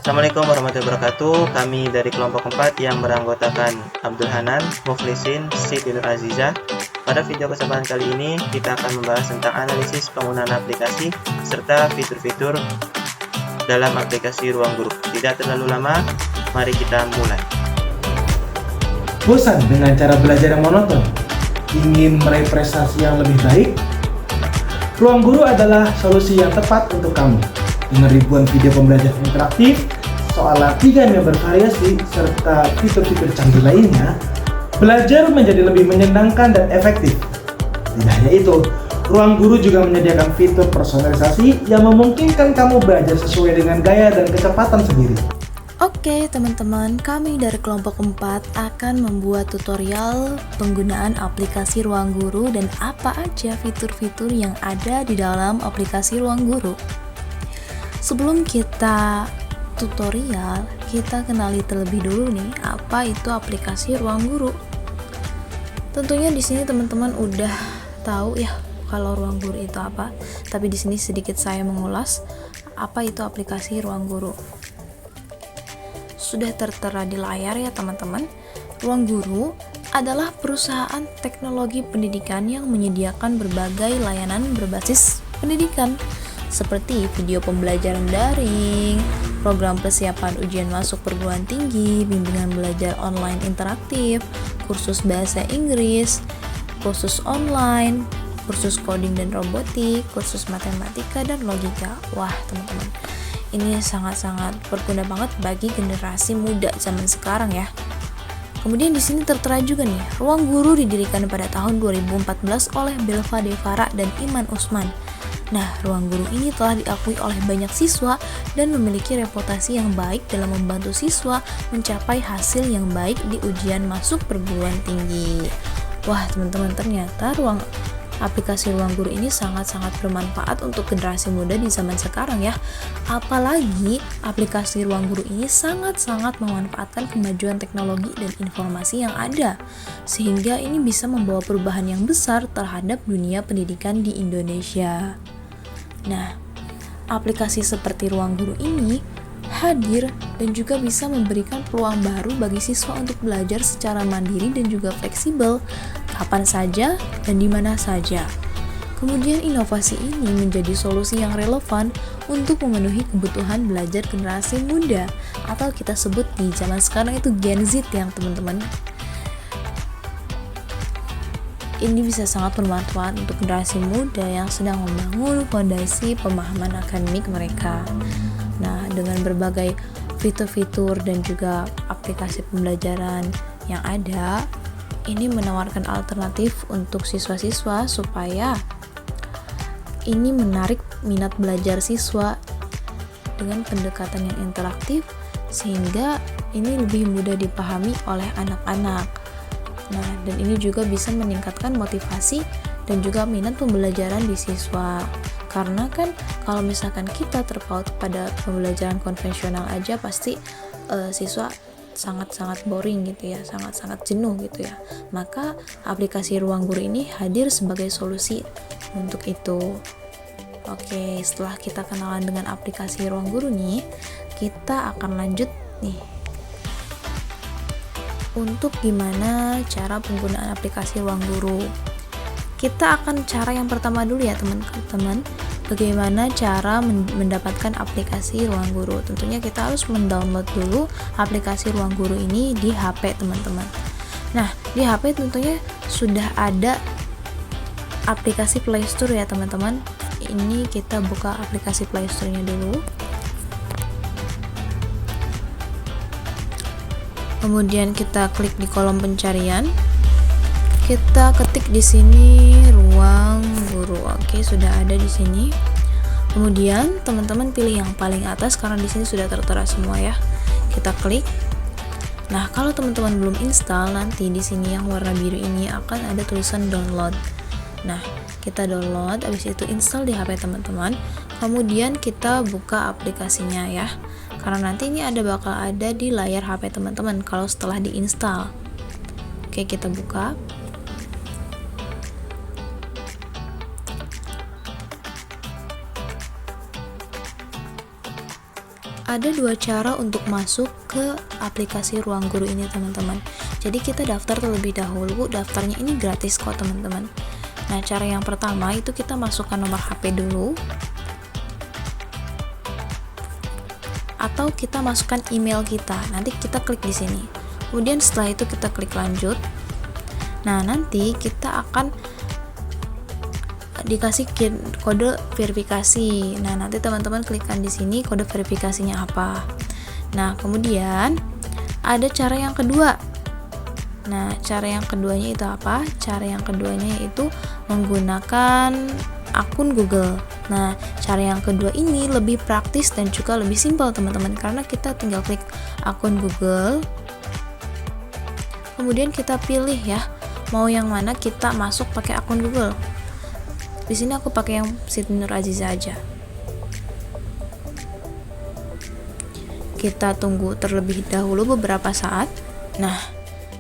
Assalamualaikum warahmatullahi wabarakatuh. Kami dari kelompok 4 yang beranggotakan Abdul Hanan, Muflisin, Siti Nur Azizah. Pada video kesempatan kali ini kita akan membahas tentang analisis penggunaan aplikasi serta fitur-fitur dalam aplikasi Ruang Guru. Tidak terlalu lama, mari kita mulai. Bosan dengan cara belajar yang monoton? Ingin meraih prestasi yang lebih baik? Ruang Guru adalah solusi yang tepat untuk kamu. Dengan ribuan video pembelajaran interaktif, soal latihan yang bervariasi, serta fitur-fitur canggih lainnya, belajar menjadi lebih menyenangkan dan efektif. Tidak hanya itu, Ruang Guru juga menyediakan fitur personalisasi yang memungkinkan kamu belajar sesuai dengan gaya dan kecepatan sendiri. Oke teman-teman, kami dari kelompok 4 akan membuat tutorial penggunaan aplikasi Ruang Guru dan apa aja fitur-fitur yang ada di dalam aplikasi Ruang Guru. Sebelum kita tutorial, kita kenali terlebih dulu nih apa itu aplikasi Ruang Guru. Tentunya di sini teman-teman udah tahu ya kalau Ruang Guru itu apa, tapi di sini sedikit saya mengulas apa itu aplikasi Ruang Guru. Sudah tertera di layar ya teman-teman. Ruang Guru adalah perusahaan teknologi pendidikan yang menyediakan berbagai layanan berbasis pendidikan seperti video pembelajaran daring, program persiapan ujian masuk perguruan tinggi, bimbingan belajar online interaktif, kursus bahasa Inggris, kursus online, kursus coding dan robotik, kursus matematika dan logika. Wah, teman-teman, ini sangat-sangat berguna banget bagi generasi muda zaman sekarang ya. Kemudian di sini tertera juga nih, Ruang Guru didirikan pada tahun 2014 oleh Belva Devara dan Iman Usman. Nah, Ruang Guru ini telah diakui oleh banyak siswa dan memiliki reputasi yang baik dalam membantu siswa mencapai hasil yang baik di ujian masuk perguruan tinggi. Wah, teman-teman, ternyata aplikasi Ruang Guru ini sangat-sangat bermanfaat untuk generasi muda di zaman sekarang ya. Apalagi aplikasi Ruang Guru ini sangat-sangat memanfaatkan kemajuan teknologi dan informasi yang ada, sehingga ini bisa membawa perubahan yang besar terhadap dunia pendidikan di Indonesia. Nah, aplikasi seperti Ruang Guru ini hadir dan juga bisa memberikan peluang baru bagi siswa untuk belajar secara mandiri dan juga fleksibel, kapan saja dan di mana saja. Kemudian inovasi ini menjadi solusi yang relevan untuk memenuhi kebutuhan belajar generasi muda, atau kita sebut di zaman sekarang itu Gen Z yang teman-teman. Ini bisa sangat bermanfaat untuk generasi muda yang sedang membangun fondasi pemahaman akademik mereka. Nah, dengan berbagai fitur-fitur dan juga aplikasi pembelajaran yang ada, ini menawarkan alternatif untuk siswa-siswa supaya ini menarik minat belajar siswa dengan pendekatan yang interaktif, sehingga ini lebih mudah dipahami oleh anak-anak. Nah, dan ini juga bisa meningkatkan motivasi dan juga minat pembelajaran di siswa. Karena kan kalau misalkan kita terpaut pada pembelajaran konvensional aja, pasti siswa sangat-sangat boring gitu ya, sangat-sangat jenuh gitu ya. Maka aplikasi Ruang Guru ini hadir sebagai solusi untuk itu. Oke, setelah kita kenalan dengan aplikasi Ruang Guru nih, kita akan lanjut nih untuk gimana cara penggunaan aplikasi Ruang Guru. Kita akan cara yang pertama dulu ya teman-teman, bagaimana cara mendapatkan aplikasi Ruang Guru. Tentunya kita harus mendownload dulu aplikasi Ruang Guru ini di HP teman-teman. Nah, di HP tentunya sudah ada aplikasi Play Store ya teman-teman. Ini kita buka aplikasi Play Store-nya dulu. Kemudian kita klik di kolom pencarian. Kita ketik di sini Ruang Guru. Oke, sudah ada di sini. Kemudian teman-teman pilih yang paling atas karena di sini sudah tertera semua ya. Kita klik. Nah, kalau teman-teman belum install, nanti di sini yang warna biru ini akan ada tulisan download. Nah, kita download, habis itu install di HP teman-teman. Kemudian kita buka aplikasinya ya. Karena nanti ini bakal ada di layar HP teman-teman kalau setelah diinstal. Oke, kita buka. Ada dua cara untuk masuk ke aplikasi Ruang Guru ini teman-teman. Jadi kita daftar terlebih dahulu, daftarnya ini gratis kok teman-teman. Nah, cara yang pertama itu kita masukkan nomor HP dulu, atau kita masukkan email kita. Nanti kita klik di sini. Kemudian setelah itu kita klik lanjut. Nah, nanti kita akan dikasih kode verifikasi. Nah, nanti teman-teman klikkan di sini kode verifikasinya apa. Nah, kemudian ada cara yang kedua. Nah, cara yang keduanya itu apa? Cara yang keduanya yaitu menggunakan akun Google. Nah, cara yang kedua ini lebih praktis dan juga lebih simpel teman-teman, karena kita tinggal klik akun Google. Kemudian kita pilih ya, mau yang mana kita masuk pakai akun Google. Di sini aku pakai yang Siti Nur Aziza aja. Kita tunggu terlebih dahulu beberapa saat. Nah,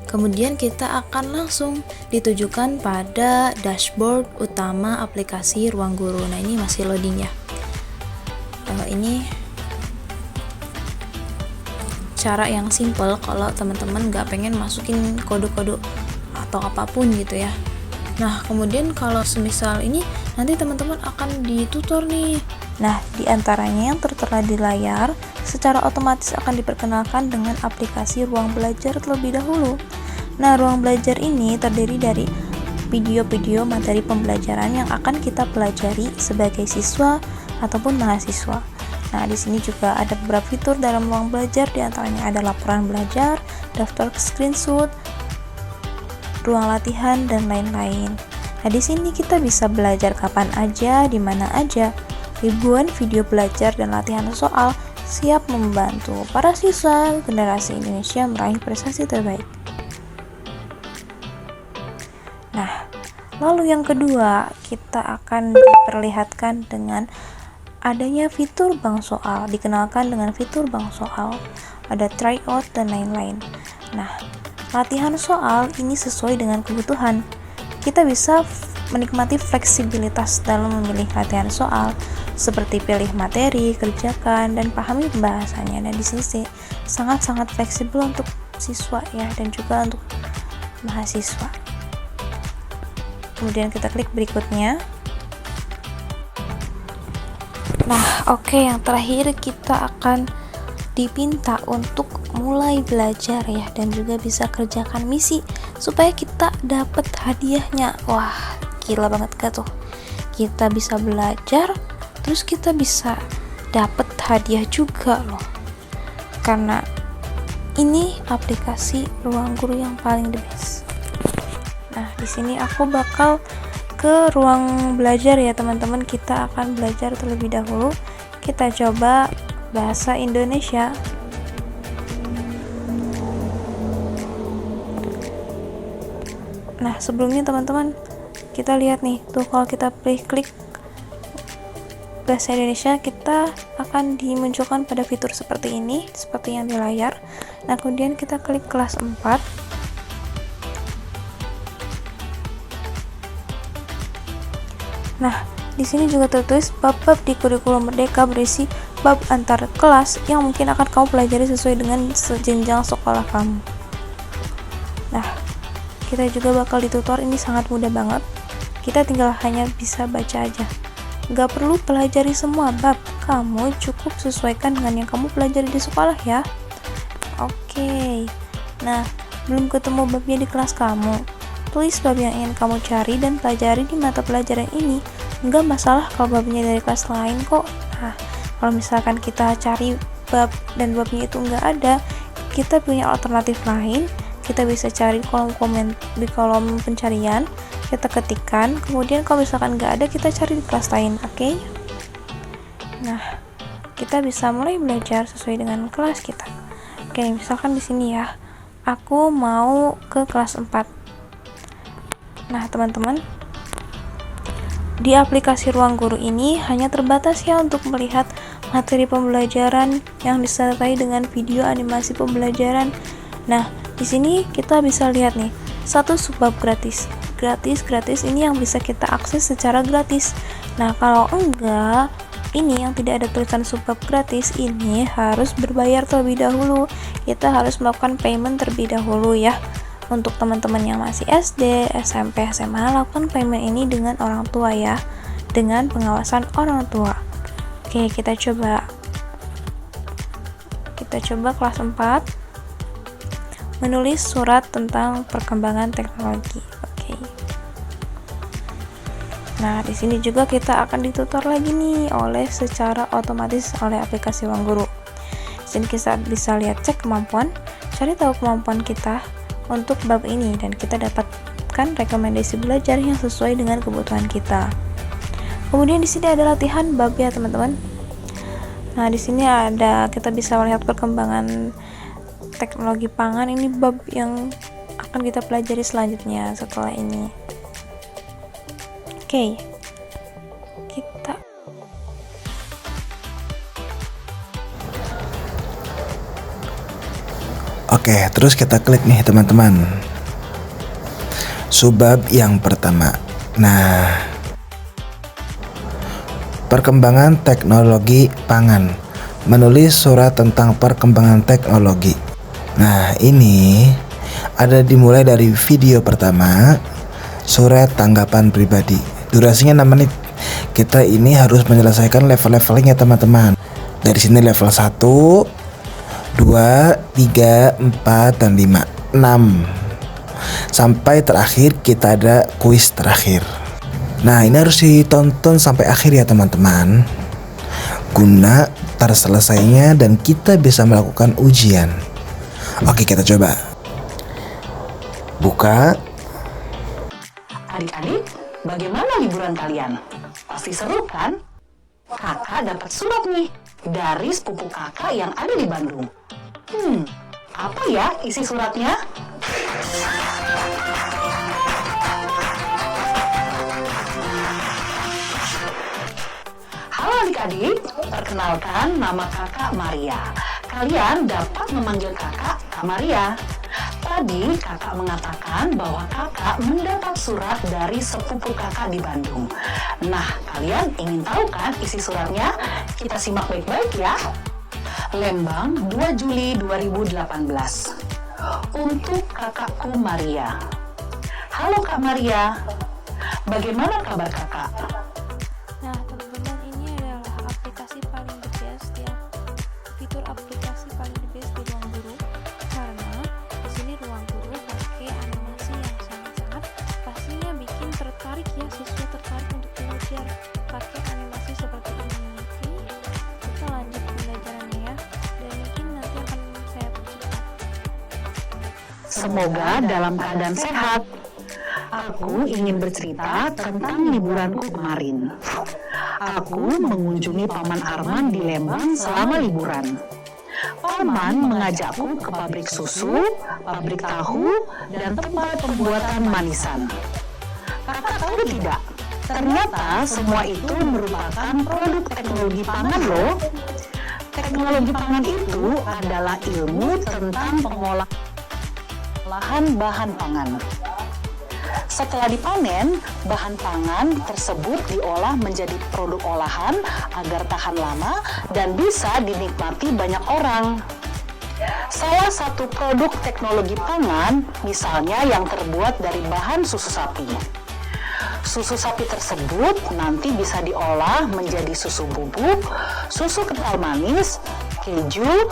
kemudian kita akan langsung ditujukan pada dashboard utama aplikasi Ruang Guru. Nah, ini masih loading ya. Ini cara yang simple kalau teman-teman nggak pengen masukin kode-kode atau apapun gitu ya. Nah, kemudian kalau semisal ini nanti teman-teman akan ditutor nih. Nah, di antaranya yang tertera di layar secara otomatis akan diperkenalkan dengan aplikasi Ruang Belajar terlebih dahulu. Nah, Ruang Belajar ini terdiri dari video-video materi pembelajaran yang akan kita pelajari sebagai siswa ataupun mahasiswa. Nah, di sini juga ada beberapa fitur dalam Ruang Belajar, di antaranya ada laporan belajar, daftar screenshot, ruang latihan, dan lain-lain. Nah, di sini kita bisa belajar kapan aja, di mana aja. Ribuan video belajar dan latihan soal siap membantu para siswa generasi Indonesia meraih prestasi terbaik. Nah, lalu yang kedua, kita akan diperlihatkan dengan adanya fitur bank soal, dikenalkan dengan fitur bank soal, ada tryout dan lain-lain. Nah, latihan soal ini sesuai dengan kebutuhan. Kita bisa menikmati fleksibilitas dalam memilih latihan soal, seperti pilih materi, kerjakan, dan pahami pembahasannya. Nah, di sini sih sangat-sangat fleksibel untuk siswa ya, dan juga untuk mahasiswa. Kemudian kita klik berikutnya. Nah, oke, yang terakhir kita akan dipinta untuk mulai belajar ya, dan juga bisa kerjakan misi supaya kita dapat hadiahnya. Wah, gila banget gak tuh? Kita bisa belajar, terus kita bisa dapat hadiah juga loh. Karena ini aplikasi Ruang Guru yang paling the best. Nah, di sini aku bakal ke ruang belajar ya teman-teman. Kita akan belajar terlebih dahulu. Kita coba bahasa Indonesia. Nah, sebelumnya teman-teman, kita lihat nih, tuh kalau kita klik bahasa Indonesia, kita akan dimunculkan pada fitur seperti ini, seperti yang di layar. Nah, kemudian kita klik kelas 4. Nah, di sini juga tertulis bab-bab di kurikulum Merdeka berisi bab antar kelas yang mungkin akan kamu pelajari sesuai dengan jenjang sekolah kamu. Nah, kita juga bakal ditutor, ini sangat mudah banget. Kita tinggal hanya bisa baca aja. Gak perlu pelajari semua bab, kamu cukup sesuaikan dengan yang kamu pelajari di sekolah ya. Oke. Nah, belum ketemu babnya di kelas kamu, tulis bab yang ingin kamu cari dan pelajari di mata pelajaran ini. Enggak masalah kalau babnya dari kelas lain kok. Nah, kalau misalkan kita cari bab dan babnya itu enggak ada, kita punya alternatif lain. Kita bisa cari di kolom pencarian, kita ketikkan, kemudian kalau misalkan enggak ada, kita cari di kelas lain, oke? Nah, kita bisa mulai belajar sesuai dengan kelas kita. Oke, misalkan di sini ya, aku mau ke kelas 4. Nah, teman-teman, di aplikasi Ruang Guru ini hanya terbatas ya untuk melihat materi pembelajaran yang disertai dengan video animasi pembelajaran. Nah, di sini kita bisa lihat nih, satu subbab gratis ini yang bisa kita akses secara gratis. Nah, kalau enggak, ini yang tidak ada tulisan subbab gratis ini harus berbayar terlebih dahulu. Kita harus melakukan payment terlebih dahulu ya. Untuk teman-teman yang masih SD, SMP, SMA, lakukan payment ini dengan orang tua ya, dengan pengawasan orang tua. Oke, kita coba kelas 4 menulis surat tentang perkembangan teknologi. Oke. Nah, di sini juga kita akan ditutor lagi nih secara otomatis oleh aplikasi Ruang Guru. Di sini kita bisa lihat cek kemampuan, cari tahu kemampuan kita untuk bab ini dan kita dapatkan rekomendasi belajar yang sesuai dengan kebutuhan kita. Kemudian di sini ada latihan bab ya, teman-teman. Nah, di sini kita bisa melihat perkembangan teknologi pangan, ini bab yang akan kita pelajari selanjutnya setelah ini. Oke, terus kita klik nih teman-teman, subbab yang pertama. Nah, perkembangan teknologi pangan, menulis surat tentang perkembangan teknologi. Nah, ini ada dimulai dari video pertama, surat tanggapan pribadi. Durasinya 6 menit. Kita ini harus menyelesaikan level-levelnya teman-teman. Dari sini level 1, 2, 3, 4, dan 5, 6. Sampai terakhir kita ada kuis terakhir. Nah, ini harus ditonton sampai akhir ya teman-teman, guna terselesainya dan kita bisa melakukan ujian. Oke, kita coba. Buka. Adik-adik, bagaimana liburan kalian? Pasti seru kan? Kakak dapat surat nih dari sepupu kakak yang ada di Bandung. Apa ya isi suratnya? Halo adik-adik, perkenalkan nama kakak Maria. Kalian dapat memanggil kakak Kak Maria. Tadi kakak mengatakan bahwa kakak mendapat surat dari sepupu kakak di Bandung. Nah, kalian ingin tahu kan isi suratnya? Kita simak baik-baik ya. Lembang, 2 Juli 2018. Untuk kakakku Maria. Halo Kak Maria, bagaimana kabar kakak? Nah, teman-teman, ini adalah aplikasi paling the best ya. Fitur aplikasi paling the best di Ruang Guru, karena di sini Ruang Guru pakai animasi yang sangat-sangat pastinya bikin tertarik ya, siswa tertarik untuk belajar pakai animasi seperti ini. Oke, kita lanjut pembelajarannya ya, dan mungkin nanti akan saya percepat. Semoga dalam keadaan sehat. Aku ingin bercerita tentang liburanku kemarin. Aku mengunjungi Paman Arman di Lembang selama liburan. Paman mengajakku ke pabrik susu, pabrik tahu, dan tempat pembuatan manisan. Kakak tahu tidak? Ternyata semua itu merupakan produk teknologi pangan loh. Teknologi pangan itu adalah ilmu tentang pengolahan bahan pangan. Setelah dipanen, bahan pangan tersebut diolah menjadi produk olahan agar tahan lama dan bisa dinikmati banyak orang. Salah satu produk teknologi pangan, misalnya yang terbuat dari bahan susu sapi. Susu sapi tersebut nanti bisa diolah menjadi susu bubuk, susu kental manis, keju,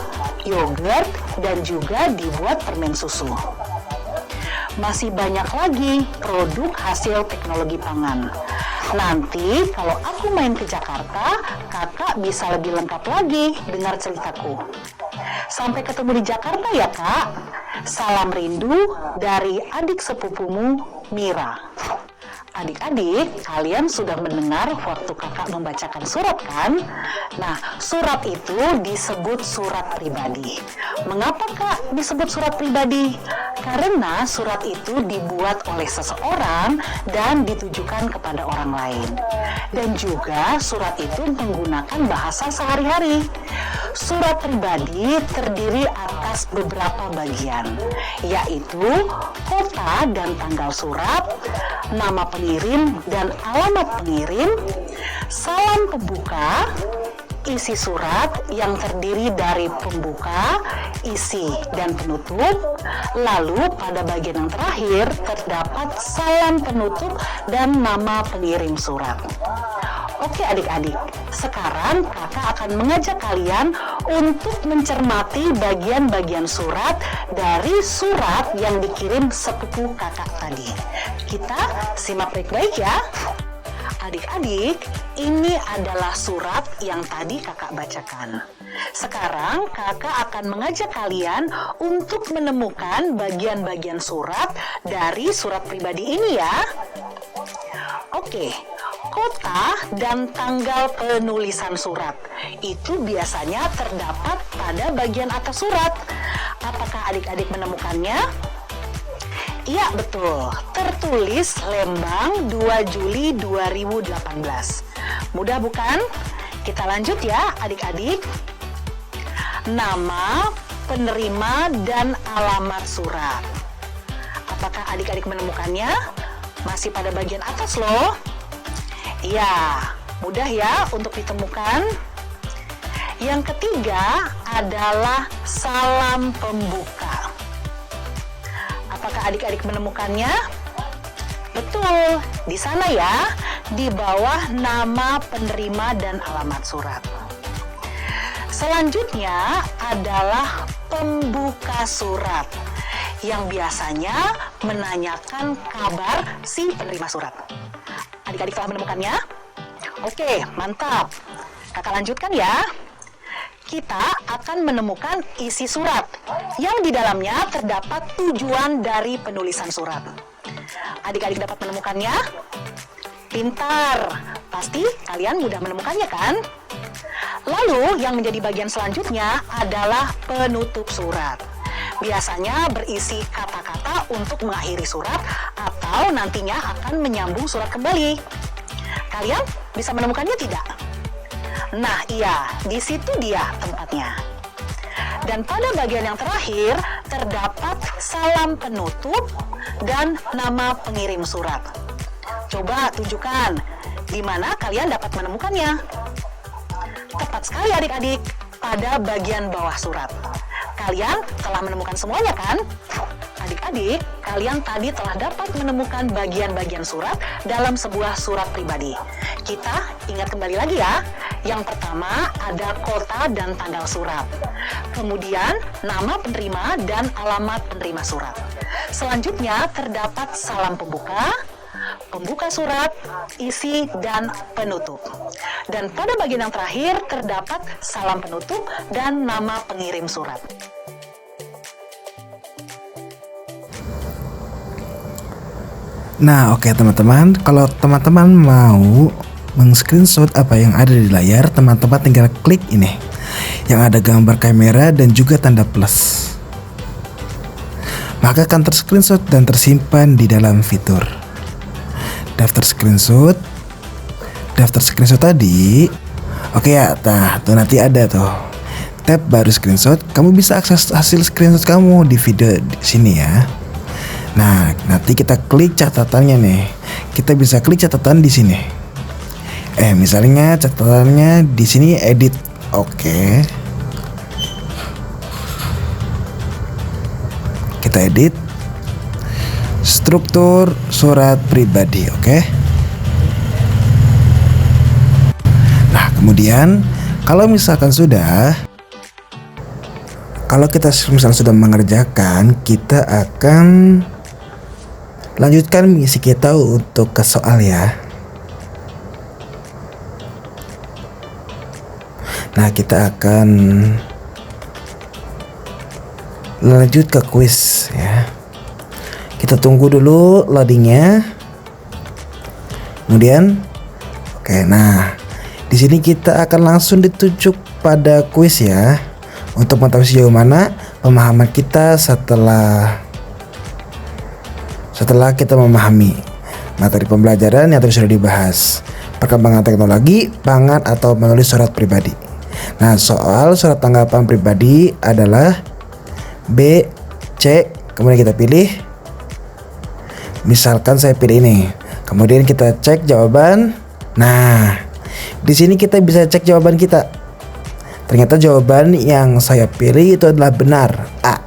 yogurt, dan juga dibuat permen susu. Masih banyak lagi produk hasil teknologi pangan. Nanti kalau aku main ke Jakarta, kakak bisa lebih lengkap lagi dengar ceritaku. Sampai ketemu di Jakarta ya kak. Salam rindu dari adik sepupumu Mira. Adik-adik, kalian sudah mendengar waktu kakak membacakan surat kan? Nah, surat itu disebut surat pribadi. Mengapa kak disebut surat pribadi? karena surat itu dibuat oleh seseorang dan ditujukan kepada orang lain. Dan juga surat itu menggunakan bahasa sehari-hari. Surat pribadi terdiri atas beberapa bagian, yaitu kota dan tanggal surat, nama pengirim dan alamat pengirim, salam pembuka, isi surat yang terdiri dari pembuka, isi, dan penutup. Lalu pada bagian yang terakhir terdapat salam penutup dan nama pengirim surat. Oke adik-adik, sekarang kakak akan mengajak kalian untuk mencermati bagian-bagian surat dari surat yang dikirim sepupu kakak tadi. Kita simak baik-baik ya. Adik-adik, ini adalah surat yang tadi kakak bacakan. Sekarang kakak akan mengajak kalian untuk menemukan bagian-bagian surat dari surat pribadi ini ya. Oke, kota dan tanggal penulisan surat itu biasanya terdapat pada bagian atas surat. Apakah adik-adik menemukannya? Iya betul, tertulis Lembang 2 Juli 2018. Mudah bukan? Kita lanjut ya adik-adik. Nama, penerima, dan alamat surat. Apakah adik-adik menemukannya? Masih pada bagian atas loh. Iya, mudah ya untuk ditemukan. Yang ketiga adalah salam pembuka. Apakah adik-adik menemukannya? Betul, di sana ya, di bawah nama penerima dan alamat surat. Selanjutnya adalah pembuka surat, yang biasanya menanyakan kabar si penerima surat. Adik-adik telah menemukannya? Oke, mantap. Kakak lanjutkan ya. Kita akan menemukan isi surat yang di dalamnya terdapat tujuan dari penulisan surat. Adik-adik dapat menemukannya? Pintar, pasti kalian mudah menemukannya kan? Lalu yang menjadi bagian selanjutnya adalah penutup surat. Biasanya berisi kata-kata untuk mengakhiri surat atau nantinya akan menyambung surat kembali. Kalian bisa menemukannya tidak? Nah iya, di situ dia tempatnya. Dan pada bagian yang terakhir terdapat salam penutup dan nama pengirim surat. Coba tunjukkan di mana kalian dapat menemukannya. Tepat sekali adik-adik, pada bagian bawah surat. Kalian telah menemukan semuanya kan? Adik-adik, kalian tadi telah dapat menemukan bagian-bagian surat dalam sebuah surat pribadi. Kita ingat kembali lagi ya. Yang pertama ada kota dan tanggal surat. Kemudian nama penerima dan alamat penerima surat. Selanjutnya terdapat salam pembuka, pembuka surat, isi, dan penutup. Dan pada bagian yang terakhir terdapat salam penutup dan nama pengirim surat. Nah, oke teman-teman, kalau teman-teman mau meng-screenshot apa yang ada di layar, teman-teman tinggal klik ini yang ada gambar kamera dan juga tanda plus. Maka akan ter-screenshot dan tersimpan di dalam fitur daftar screenshot. Daftar screenshot tadi, oke ya, nah tuh nanti ada tuh tab baru screenshot. Kamu bisa akses hasil screenshot kamu di video di sini ya. Nah, nanti kita klik catatannya nih. Kita bisa klik catatan di sini. Misalnya catatannya di sini edit. Oke. Kita edit. Struktur surat pribadi, oke. Nah, kemudian kalau misalkan kalau kita misalnya sudah mengerjakan, kita akan lanjutkan misi kita untuk ke soal ya. Nah, kita akan lanjut ke kuis ya. Kita tunggu dulu loadingnya. Kemudian, oke, nah di sini kita akan langsung ditunjuk pada kuis ya, untuk mengetahui sejauh mana pemahaman kita setelah setelah kita memahami materi pembelajaran yang tadi sudah dibahas, perkembangan teknologi pangan atau menulis surat pribadi. Nah, soal surat tanggapan pribadi adalah B, C, kemudian kita pilih. Misalkan saya pilih ini, kemudian kita cek jawaban. Nah, di sini kita bisa cek jawaban kita. Ternyata jawaban yang saya pilih itu adalah benar, A.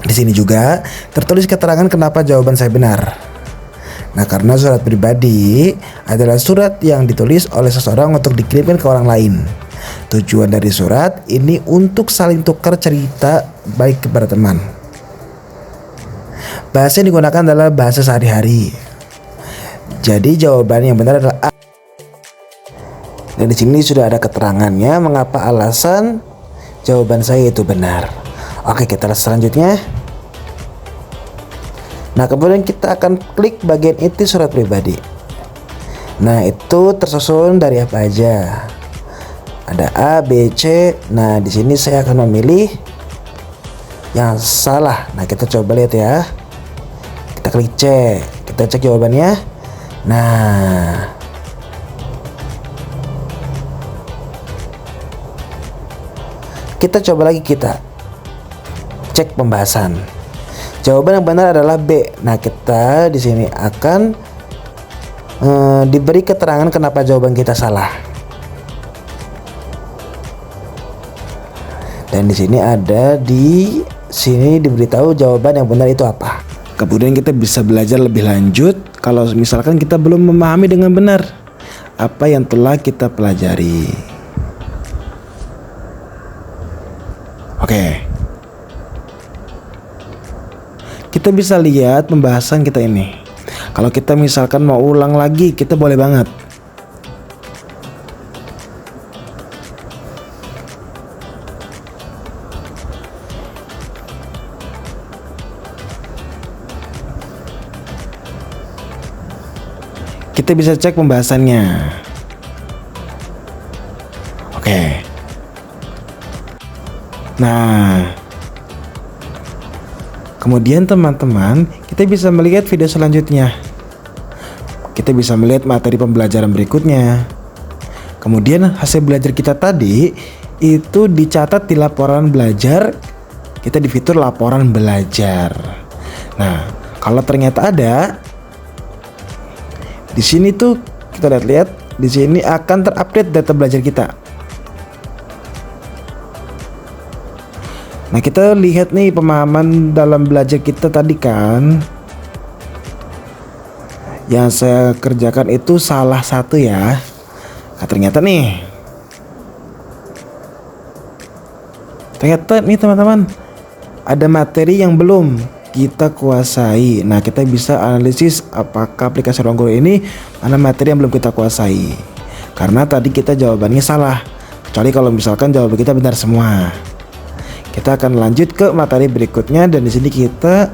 Di sini juga tertulis keterangan kenapa jawaban saya benar. Nah, karena surat pribadi adalah surat yang ditulis oleh seseorang untuk dikirimkan ke orang lain. Tujuan dari surat ini untuk saling tukar cerita baik kepada teman. Bahasa yang digunakan adalah bahasa sehari-hari. Jadi jawaban yang benar adalah A. Dan di sini sudah ada keterangannya mengapa alasan jawaban saya itu benar. Oke, kita lihat selanjutnya. Nah, kemudian kita akan klik bagian inti surat pribadi. Nah, itu tersusun dari apa aja? Ada A, B, C. Nah, di sini saya akan memilih yang salah. Nah, kita coba lihat ya. Kita klik C. Kita cek jawabannya. Nah, kita coba lagi, kita cek pembahasan. Jawaban yang benar adalah B. Nah, kita di sini akan diberi keterangan kenapa jawaban kita salah. Dan di sini diberitahu jawaban yang benar itu apa. Kemudian kita bisa belajar lebih lanjut kalau misalkan kita belum memahami dengan benar apa yang telah kita pelajari. Oke. Kita bisa lihat pembahasan kita ini. Kalau kita misalkan mau ulang lagi, kita boleh banget. Kita bisa cek pembahasannya. Oke. Nah, kemudian teman-teman, kita bisa melihat video selanjutnya. Kita bisa melihat materi pembelajaran berikutnya. Kemudian hasil belajar kita tadi itu dicatat di laporan belajar. Kita di fitur laporan belajar. Nah, kalau ternyata ada, di sini tuh kita lihat, di sini akan terupdate data belajar kita. Nah, kita lihat nih pemahaman dalam belajar kita tadi kan. Yang saya kerjakan itu salah satu ya. Nah, ternyata nih teman-teman, ada materi yang belum kita kuasai. Nah, kita bisa analisis apakah aplikasi Ruang Guru ini ada materi yang belum kita kuasai. Karena tadi kita jawabannya salah. Kecuali kalau misalkan jawaban kita benar semua. Kita akan lanjut ke materi berikutnya dan di sini kita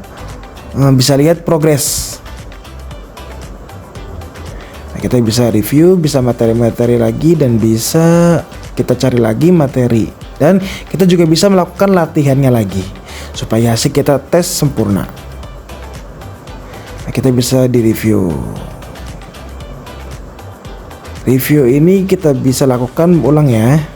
bisa lihat progres. Nah, kita bisa review, bisa materi-materi lagi dan bisa kita cari lagi materi. Dan kita juga bisa melakukan latihannya lagi supaya hasil kita tes sempurna. Nah, kita bisa di review. Review ini kita bisa lakukan ulang ya.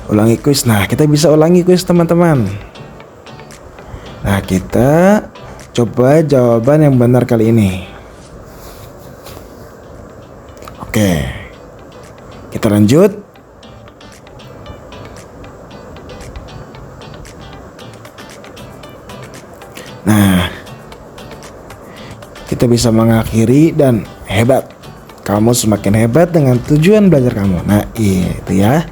Ulangi kuis. Nah, kita bisa ulangi kuis teman-teman. Nah, kita coba jawaban yang benar kali ini. Oke, kita lanjut. Nah, kita bisa mengakhiri dan hebat. Kamu semakin hebat dengan tujuan belajar kamu. Nah, itu ya.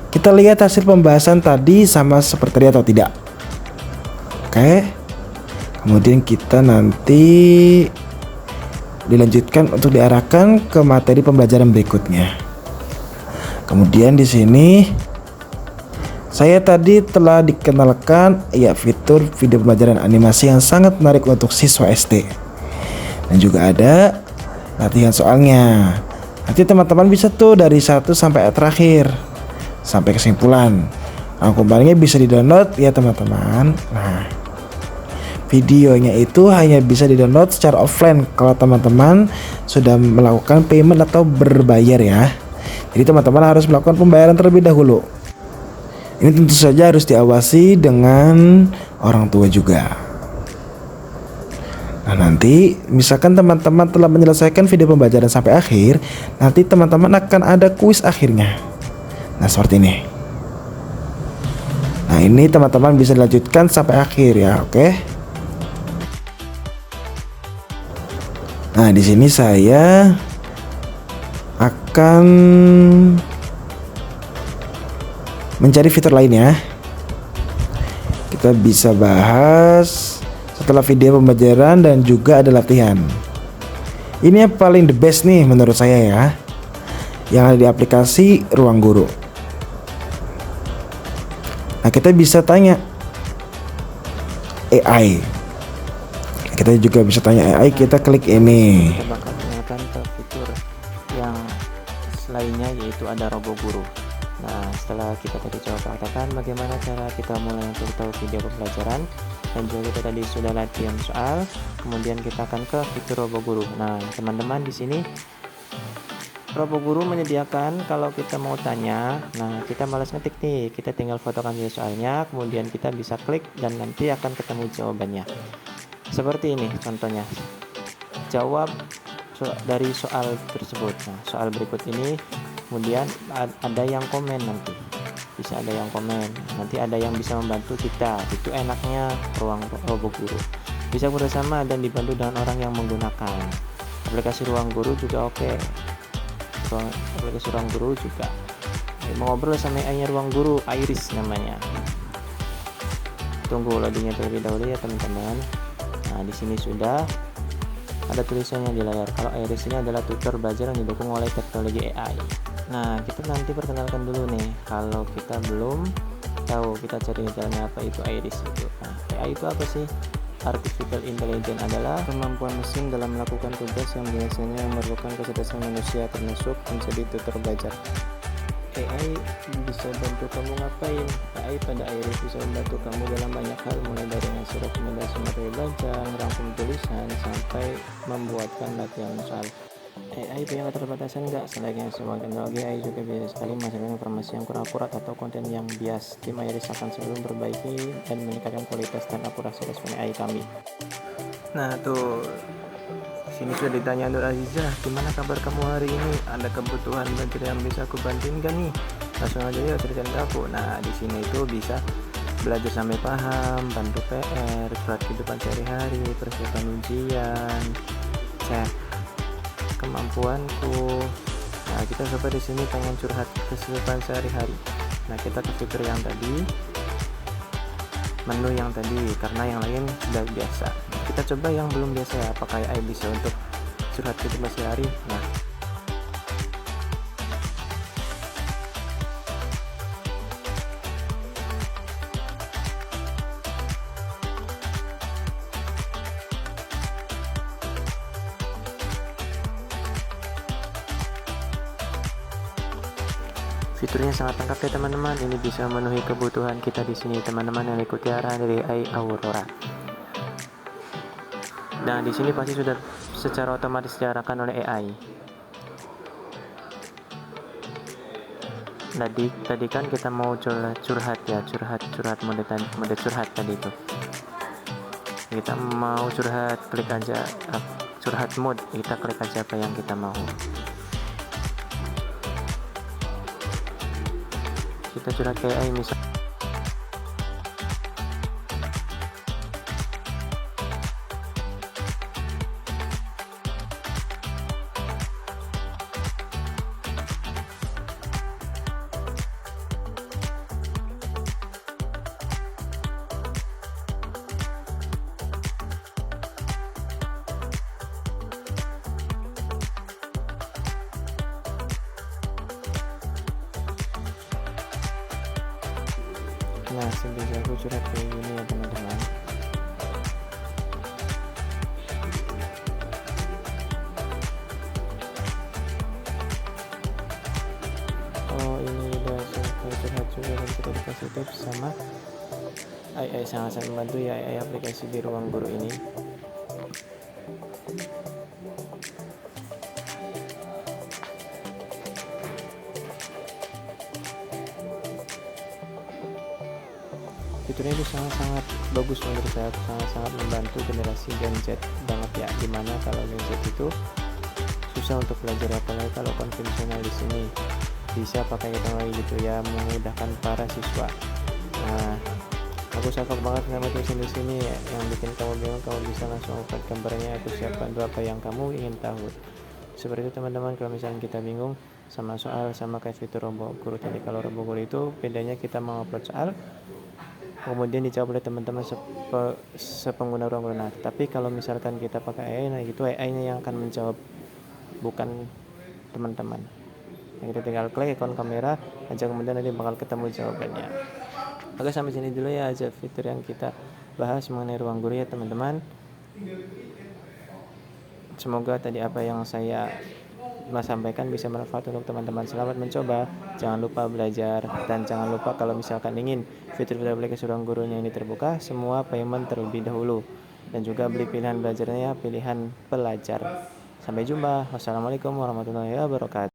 Kita lihat hasil pembahasan tadi sama seperti atau tidak. Oke. Kemudian kita nanti dilanjutkan untuk diarahkan ke materi pembelajaran berikutnya. Kemudian di sini Saya tadi telah dikenalkan fitur video pembelajaran animasi yang sangat menarik untuk siswa SD. Dan juga ada latihan soalnya. Nanti teman-teman bisa tuh dari 1 sampai terakhir, sampai kesimpulan. Kembalinya bisa di-download ya teman-teman. Nah, videonya itu hanya bisa di-download secara offline kalau teman-teman sudah melakukan payment atau berbayar ya. Jadi teman-teman harus melakukan pembayaran terlebih dahulu. Ini tentu saja harus diawasi dengan orang tua juga. Nah, nanti misalkan teman-teman telah menyelesaikan video pembelajaran sampai akhir, nanti teman-teman akan ada kuis akhirnya. Nah, seperti ini. Nah, ini teman-teman bisa dilanjutkan sampai akhir ya, oke? Nah, di sini saya akan mencari fitur lainnya. Kita bisa bahas setelah video pembelajaran dan juga ada latihan. Ini yang paling the best nih menurut saya ya, yang ada di aplikasi Ruang Guru. Nah, kita bisa tanya AI. Kita juga bisa tanya AI, kita klik ini. Kita bakal tanyakan ke fitur yang lainnya, yaitu ada Robo Guru. Nah, setelah kita tadi coba praktekkan bagaimana cara kita mulai untuk tahu video pembelajaran, dan juga kita tadi sudah latihan soal, kemudian kita akan ke fitur Robo Guru. Nah, teman-teman, di sini Robo Guru menyediakan kalau kita mau tanya, nah kita malas ngetik nih, kita tinggal fotokan video soalnya, kemudian kita bisa klik dan nanti akan ketemu jawabannya. Seperti ini contohnya, jawab dari soal tersebut. Nah, soal berikut ini, kemudian ada yang komen, nanti bisa ada yang komen, nanti ada yang bisa membantu kita. Itu enaknya Ruang Robo Guru, bisa bersama dan dibantu dengan orang yang menggunakan aplikasi Ruang Guru juga. Oke, aplikasi Ruang Guru juga mau ngobrol sama AI-nya Ruang Guru, Iris namanya. Tunggu loadingnya terlebih dahulu ya teman-teman. Nah, di sini sudah ada tulisannya di layar. Kalau Iris ini adalah tutor belajar yang didukung oleh teknologi AI. Nah, kita nanti perkenalkan dulu nih. Kalau kita belum tahu, kita cari jalannya apa itu Iris itu. Nah, AI itu apa sih? Artificial Intelligence adalah kemampuan mesin dalam melakukan tugas yang biasanya memerlukan kecerdasan manusia, termasuk menjadi tutor belajar. AI bisa bantu kamu ngapain? AI pada Iris bisa membantu kamu dalam banyak hal, mulai dari ngasih rekomendasi materi belajar, merangkum tulisan, sampai membuatkan latihan soal. AI punya keterbatasan nggak? Selayaknya semua teknologi, AI juga bisa sekali menghasilkan informasi yang kurang akurat atau konten yang bias. Tim Iris akan selalu memperbaiki dan meningkatkan kualitas dan akurasi respon AI kami. Nah tuh, sini sudah ditanya Nur Azizah, gimana kabar kamu hari ini? Ada kebutuhan belajar yang bisa aku bantuin gak nih? Langsung aja ya ceritain ke aku. Nah, di sini itu bisa belajar sampai paham, bantu PR, surat kehidupan sehari-hari, persiapan ujian, cek kemampuanku. Nah, kita coba di sini pengen curhat kehidupan sehari-hari. Nah, kita ke fitur yang tadi, menu yang tadi, karena yang lain sudah biasa. Kita coba yang belum biasa ya, apakah AI bisa untuk curhat kehidupan sehari. Nah, fiturnya sangat lengkap ya teman-teman. Ini bisa memenuhi kebutuhan kita di sini teman-teman yang ikuti arahan dari AI Aurora. Nah, di sini pasti sudah secara otomatis diarahkan oleh AI. Tadi kan kita mau curhat ya, curhat mode curhat tadi itu. Kita mau curhat, klik aja curhat mode, kita klik aja apa yang kita mau. Kita curhat ke AI misal. Nah, sebisa aku curhat kayak gini ya teman-teman. Oh, ini udah selesai curhat juga dan kita dikasih tips sama AI, sangat membantu ya AI aplikasi di ruang guru ini. Fiturnya itu sangat-sangat bagus menurut saya, sangat-sangat membantu generasi Gen Z banget ya. Dimana kalau Gen Z itu susah untuk belajar, apalagi kalau konvensional. Di sini bisa pakai teknologi gitu ya, memudahkan para siswa. Nah, aku salvok banget sama tulisan di sini ya, yang bikin kamu bingung kamu bisa langsung upload gambarnya. Aku siap bantu apa yang kamu ingin tahu. Seperti itu teman-teman, kalau misalnya kita bingung sama soal, sama kayak fitur Robo Guru tadi. Kalau Robo Guru itu bedanya kita mau upload soal, kemudian dijawab oleh teman-teman sepengguna ruang guru. Nah, tapi kalau misalkan kita pakai AI, nah itu AI-nya yang akan menjawab, bukan teman-teman. Nah, kita tinggal klik ikon kamera aja, kemudian nanti bakal ketemu jawabannya. Oke, sampai sini dulu ya aja fitur yang kita bahas mengenai ruang guru ya teman-teman. Semoga tadi apa yang saya sampaikan bisa bermanfaat untuk teman-teman. Selamat mencoba, jangan lupa belajar, dan jangan lupa kalau misalkan ingin fitur-fitur aplikasi ruang gurunya ini terbuka, semua payment terlebih dahulu, dan juga beli pilihan belajarnya pilihan pelajar. Sampai jumpa, wassalamualaikum warahmatullahi wabarakatuh.